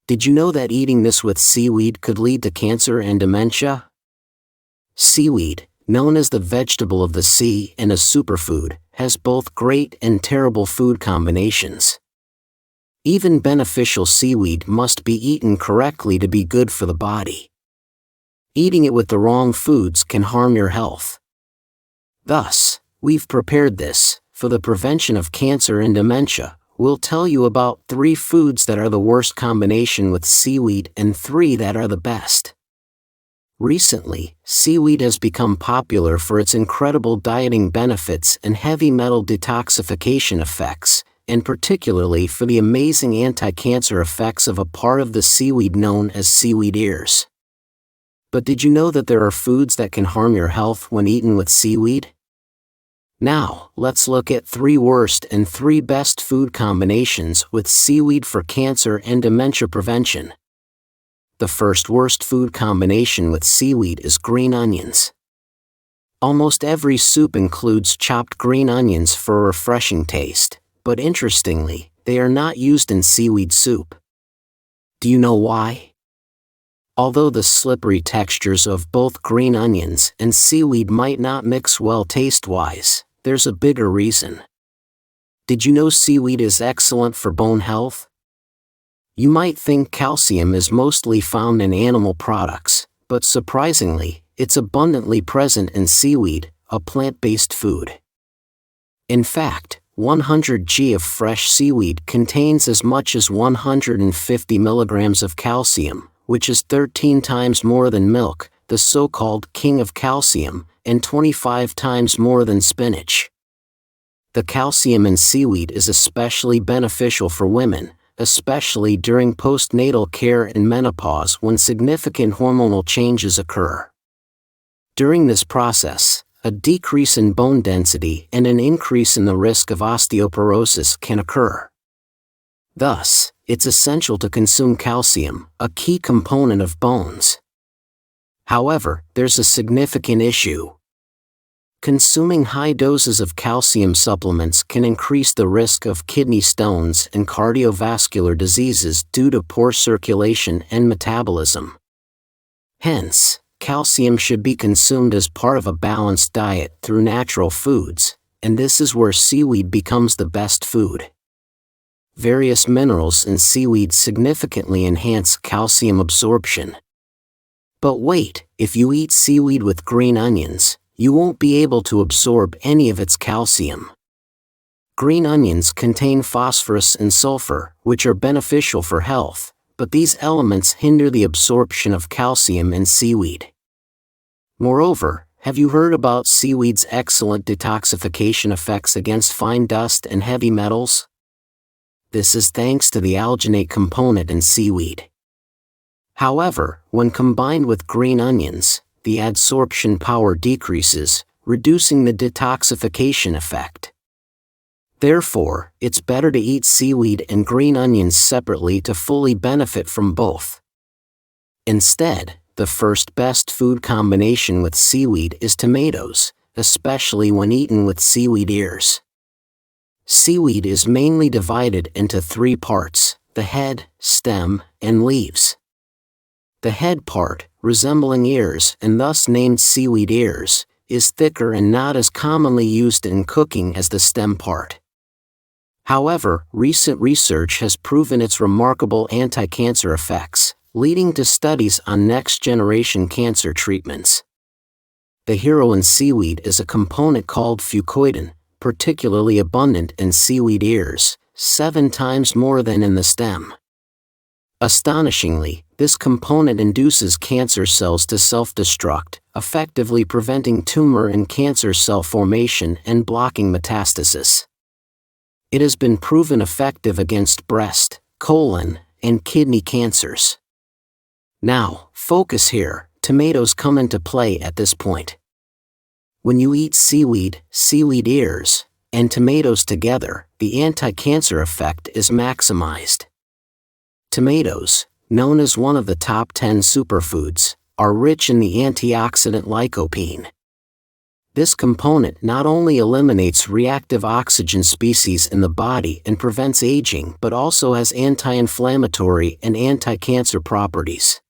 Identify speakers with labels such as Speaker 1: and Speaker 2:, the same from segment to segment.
Speaker 1: Did you know that eating this with seaweed could lead to cancer and dementia? Seaweed, known as the vegetable of the sea and a superfood, has both great and terrible food combinations. Even beneficial seaweed must be eaten correctly to be good for the body. Eating it with the wrong foods can harm your health. Thus, we've prepared this, for the prevention of cancer and dementia. We'll tell you about 3 foods that are the worst combination with seaweed and 3 that are the best. Recently, seaweed has become popular for its incredible dieting benefits and heavy metal detoxification effects, and particularly for the amazing anti-cancer effects of a part of the seaweed known as seaweed ears. But did you know that there are foods that can harm your health when eaten with seaweed? Now, let's look at 3 worst and 3 best food combinations with seaweed for cancer and dementia prevention. The first worst food combination with seaweed is green onions. Almost every soup includes chopped green onions for a refreshing taste, but interestingly, they are not used in seaweed soup. Do you know why? Although the slippery textures of both green onions and seaweed might not mix well taste-wise, there's a bigger reason. Did you know seaweed is excellent for bone health? You might think calcium is mostly found in animal products, but surprisingly, it's abundantly present in seaweed, a plant-based food. In fact, 100 g of fresh seaweed contains as much as 150 milligrams of calcium, which is 13 times more than milk, the so-called king of calcium, and 25 times more than spinach. The calcium in seaweed is especially beneficial for women, especially during postnatal care and menopause when significant hormonal changes occur. During this process, a decrease in bone density and an increase in the risk of osteoporosis can occur. Thus, it's essential to consume calcium, a key component of bones. However, there's a significant issue. Consuming high doses of calcium supplements can increase the risk of kidney stones and cardiovascular diseases due to poor circulation and metabolism. Hence, calcium should be consumed as part of a balanced diet through natural foods, and this is where seaweed becomes the best food. Various minerals in seaweed significantly enhance calcium absorption. But wait, if you eat seaweed with green onions, you won't be able to absorb any of its calcium. Green onions contain phosphorus and sulfur, which are beneficial for health, but these elements hinder the absorption of calcium in seaweed. Moreover, have you heard about seaweed's excellent detoxification effects against fine dust and heavy metals? This is thanks to the alginate component in seaweed. However, when combined with green onions, the adsorption power decreases, reducing the detoxification effect. Therefore, it's better to eat seaweed and green onions separately to fully benefit from both. Instead, the first best food combination with seaweed is tomatoes, especially when eaten with seaweed ears. Seaweed is mainly divided into 3 parts: the head, stem, and leaves. The head part, resembling ears and thus named seaweed ears, is thicker and not as commonly used in cooking as the stem part. However, recent research has proven its remarkable anti-cancer effects, leading to studies on next-generation cancer treatments. The hero in seaweed is a component called fucoidan, particularly abundant in seaweed ears, 7 times more than in the stem. Astonishingly, this component induces cancer cells to self-destruct, effectively preventing tumor and cancer cell formation and blocking metastasis. It has been proven effective against breast, colon, and kidney cancers. Now, focus here, tomatoes come into play at this point. When you eat seaweed, seaweed ears, and tomatoes together, the anti-cancer effect is maximized. Tomatoes, known as one of the top 10 superfoods, are rich in the antioxidant lycopene. This component not only eliminates reactive oxygen species in the body and prevents aging but also has anti-inflammatory and anti-cancer properties.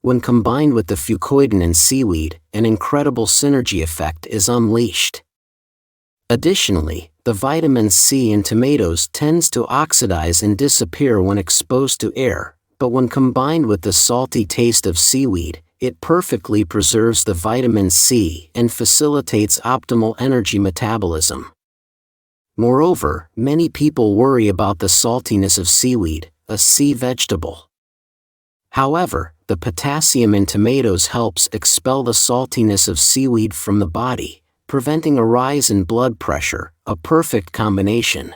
Speaker 1: When combined with the fucoidan in seaweed, an incredible synergy effect is unleashed. Additionally, the vitamin C in tomatoes tends to oxidize and disappear when exposed to air, but when combined with the salty taste of seaweed, it perfectly preserves the vitamin C and facilitates optimal energy metabolism. Moreover, many people worry about the saltiness of seaweed, a sea vegetable. However, the potassium in tomatoes helps expel the saltiness of seaweed from the body, preventing a rise in blood pressure, a perfect combination.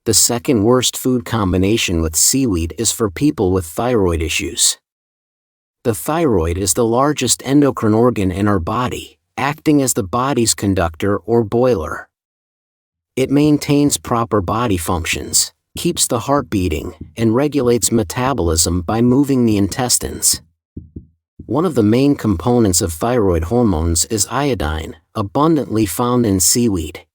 Speaker 1: The second worst food combination with seaweed is for people with thyroid issues. The thyroid is the largest endocrine organ in our body, acting as the body's conductor or boiler. It maintains proper body functions, keeps the heart beating, and regulates metabolism by moving the intestines. One of the main components of thyroid hormones is iodine, abundantly found in seaweed.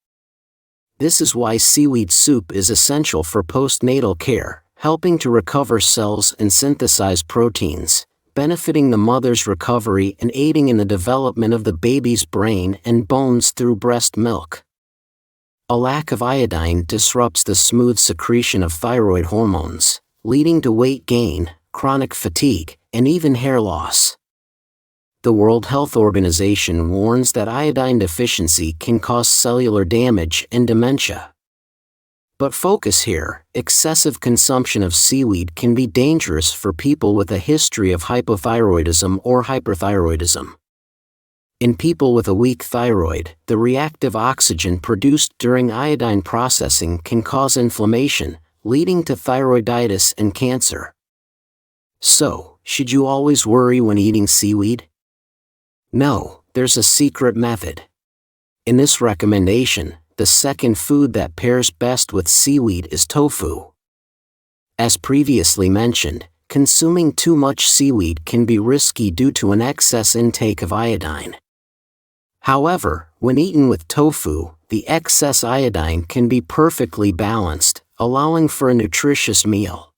Speaker 1: This is why seaweed soup is essential for postnatal care, helping to recover cells and synthesize proteins, benefiting the mother's recovery and aiding in the development of the baby's brain and bones through breast milk. A lack of iodine disrupts the smooth secretion of thyroid hormones, leading to weight gain, chronic fatigue, and even hair loss. The World Health Organization warns that iodine deficiency can cause cellular damage and dementia. But focus here, excessive consumption of seaweed can be dangerous for people with a history of hypothyroidism or hyperthyroidism. In people with a weak thyroid, the reactive oxygen produced during iodine processing can cause inflammation, leading to thyroiditis and cancer. So, should you always worry when eating seaweed? No, there's a secret method. In this recommendation, the second food that pairs best with seaweed is tofu. As previously mentioned, consuming too much seaweed can be risky due to an excess intake of iodine. However, when eaten with tofu, the excess iodine can be perfectly balanced, allowing for a nutritious meal.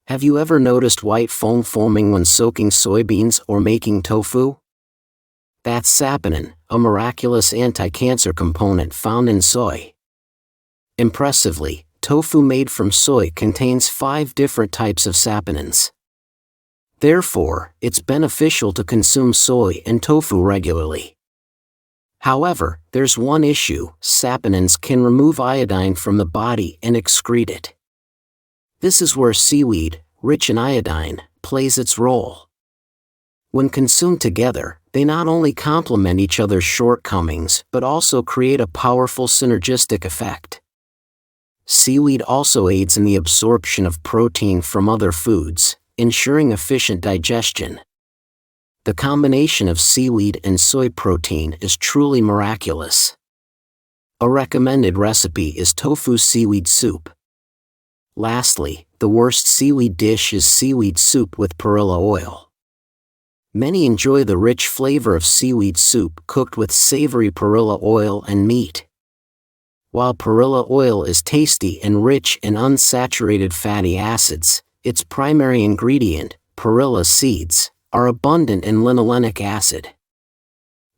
Speaker 1: Have you ever noticed white foam forming when soaking soybeans or making tofu? That's saponin, a miraculous anti-cancer component found in soy. Impressively, tofu made from soy contains 5 different types of saponins. Therefore, it's beneficial to consume soy and tofu regularly. However, there's one issue: saponins can remove iodine from the body and excrete it. This is where seaweed, rich in iodine, plays its role. When consumed together, they not only complement each other's shortcomings but also create a powerful synergistic effect. Seaweed also aids in the absorption of protein from other foods, ensuring efficient digestion. The combination of seaweed and soy protein is truly miraculous. A recommended recipe is tofu seaweed soup. Lastly, the worst seaweed dish is seaweed soup with perilla oil. Many enjoy the rich flavor of seaweed soup cooked with savory perilla oil and meat. While perilla oil is tasty and rich in unsaturated fatty acids, its primary ingredient, perilla seeds, are abundant in linolenic acid.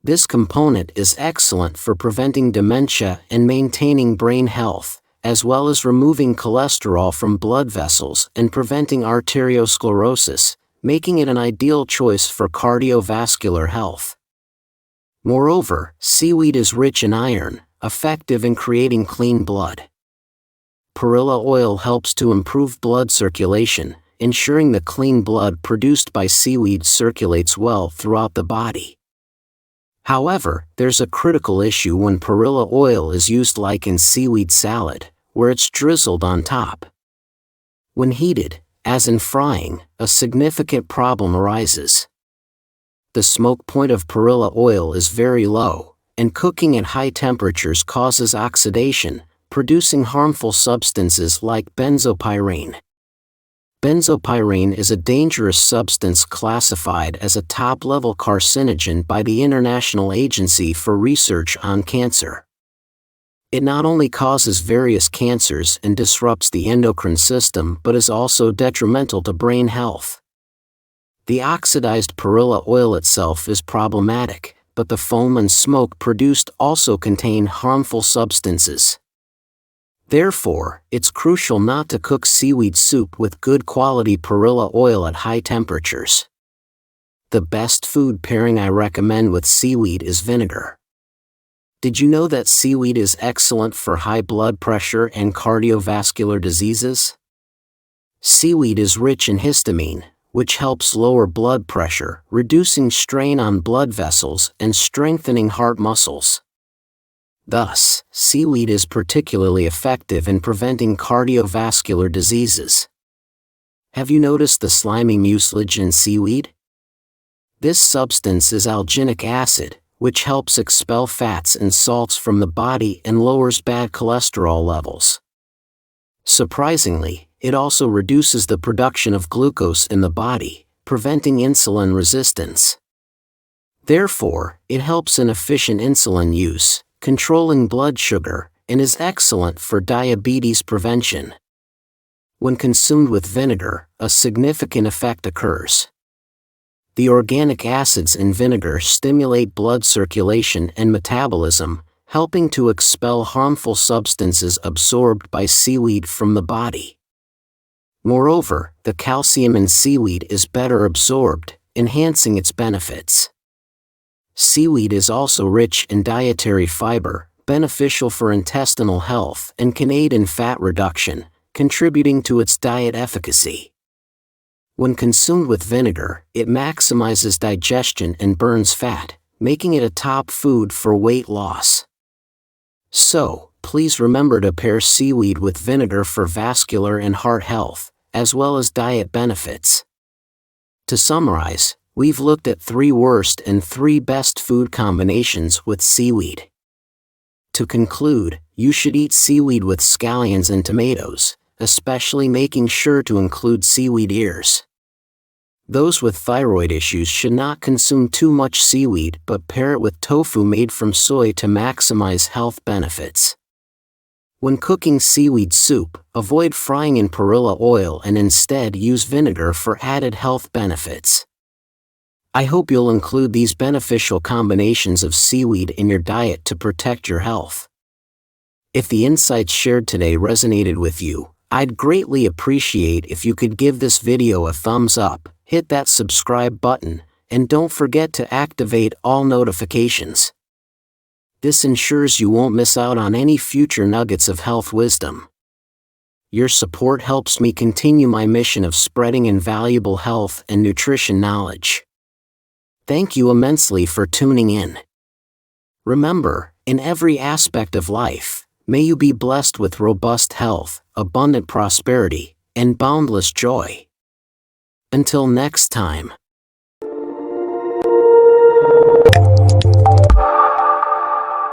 Speaker 1: This component is excellent for preventing dementia and maintaining brain health, as well as removing cholesterol from blood vessels and preventing arteriosclerosis, making it an ideal choice for cardiovascular health. Moreover, seaweed is rich in iron, effective in creating clean blood. Perilla oil helps to improve blood circulation, ensuring the clean blood produced by seaweed circulates well throughout the body. However, there's a critical issue when perilla oil is used like in seaweed salad, where it's drizzled on top. When heated, as in frying, a significant problem arises. The smoke point of perilla oil is very low, and cooking at high temperatures causes oxidation, producing harmful substances like benzopyrene. Benzopyrene is a dangerous substance classified as a top-level carcinogen by the International Agency for Research on Cancer. It not only causes various cancers and disrupts the endocrine system but is also detrimental to brain health. The oxidized perilla oil itself is problematic, but the foam and smoke produced also contain harmful substances. Therefore, it's crucial not to cook seaweed soup with good quality perilla oil at high temperatures. The best food pairing I recommend with seaweed is vinegar. Did you know that seaweed is excellent for high blood pressure and cardiovascular diseases? Seaweed is rich in histamine, which helps lower blood pressure, reducing strain on blood vessels and strengthening heart muscles. Thus, seaweed is particularly effective in preventing cardiovascular diseases. Have you noticed the slimy mucilage in seaweed? This substance is alginic acid, which helps expel fats and salts from the body and lowers bad cholesterol levels. Surprisingly, it also reduces the production of glucose in the body, preventing insulin resistance. Therefore, it helps in efficient insulin use, controlling blood sugar, and is excellent for diabetes prevention. When consumed with vinegar, a significant effect occurs. The organic acids in vinegar stimulate blood circulation and metabolism, helping to expel harmful substances absorbed by seaweed from the body. Moreover, the calcium in seaweed is better absorbed, enhancing its benefits. Seaweed is also rich in dietary fiber, beneficial for intestinal health and can aid in fat reduction, contributing to its diet efficacy. When consumed with vinegar, it maximizes digestion and burns fat, making it a top food for weight loss. So, please remember to pair seaweed with vinegar for vascular and heart health, as well as diet benefits. To summarize, we've looked at 3 worst and 3 best food combinations with seaweed. To conclude, you should eat seaweed with scallions and tomatoes, especially making sure to include seaweed ears. Those with thyroid issues should not consume too much seaweed but pair it with tofu made from soy to maximize health benefits. When cooking seaweed soup, avoid frying in perilla oil and instead use vinegar for added health benefits. I hope you'll include these beneficial combinations of seaweed in your diet to protect your health. If the insights shared today resonated with you, I'd greatly appreciate if you could give this video a thumbs up, hit that subscribe button, and don't forget to activate all notifications. This ensures you won't miss out on any future nuggets of health wisdom. Your support helps me continue my mission of spreading invaluable health and nutrition knowledge. Thank you immensely for tuning in. Remember, in every aspect of life, may you be blessed with robust health, abundant prosperity, and boundless joy. Until next time.